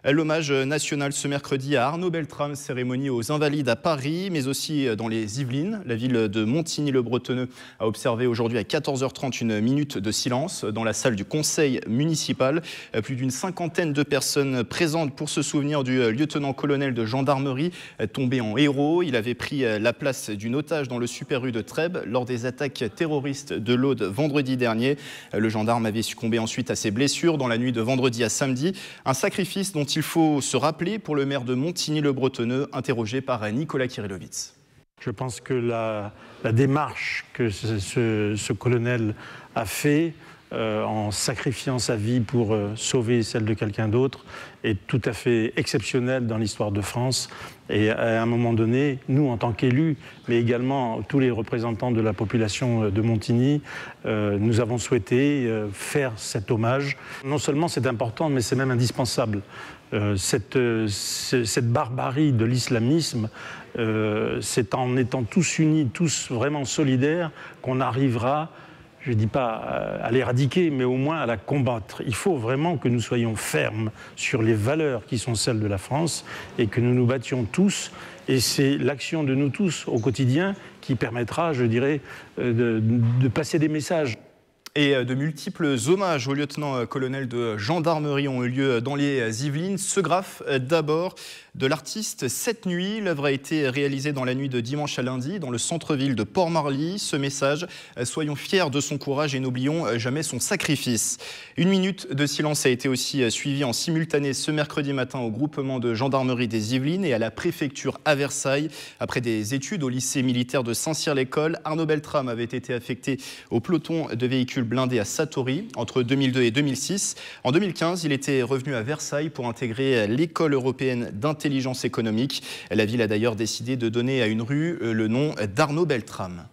L'hommage national ce mercredi à Arnaud Beltrame, cérémonie aux Invalides à Paris, mais aussi dans les Yvelines. La ville de Montigny-le-Bretonneux a observé aujourd'hui à 14h30 une minute de silence dans la salle du conseil municipal. Plus d'une cinquantaine de personnes présentes pour se souvenir du lieutenant-colonel de gendarmerie tombé en héros. Il avait pris la place d'une otage dans le Super U de Trèbes lors des attaques terroristes de l'Aude vendredi dernier. Le gendarme avait succombé ensuite à ses blessures dans la nuit de vendredi à samedi. Un sacrifice dont il faut se rappeler pour le maire de Montigny-le-Bretonneux, interrogé par Nicolas Kirillovitz. Je pense que la démarche que ce colonel a fait en sacrifiant sa vie pour sauver celle de quelqu'un d'autre est tout à fait exceptionnelle dans l'histoire de France. Et à un moment donné, nous en tant qu'élus, mais également tous les représentants de la population de Montigny, nous avons souhaité faire cet hommage. Non seulement c'est important, mais c'est même indispensable. Cette barbarie de l'islamisme, c'est en étant tous unis, tous vraiment solidaires, qu'on arrivera, je ne dis pas à l'éradiquer, mais au moins à la combattre. Il faut vraiment que nous soyons fermes sur les valeurs qui sont celles de la France et que nous nous battions tous. Et c'est l'action de nous tous au quotidien qui permettra, je dirais, de passer des messages. Et de multiples hommages au lieutenant-colonel de gendarmerie ont eu lieu dans les Yvelines. Ce graphe d'abord de l'artiste Cette Nuit. L'œuvre a été réalisée dans la nuit de dimanche à lundi dans le centre-ville de Port-Marly. Ce message, soyons fiers de son courage et n'oublions jamais son sacrifice. Une minute de silence a été aussi suivie en simultané ce mercredi matin au groupement de gendarmerie des Yvelines et à la préfecture à Versailles. Après des études au lycée militaire de Saint-Cyr-l'École, Arnaud Beltrame avait été affecté au peloton de véhicules blindés à Satory entre 2002 et 2006. En 2015, il était revenu à Versailles pour intégrer l'école européenne d'intelligence économique. La ville a d'ailleurs décidé de donner à une rue le nom d'Arnaud Beltrame.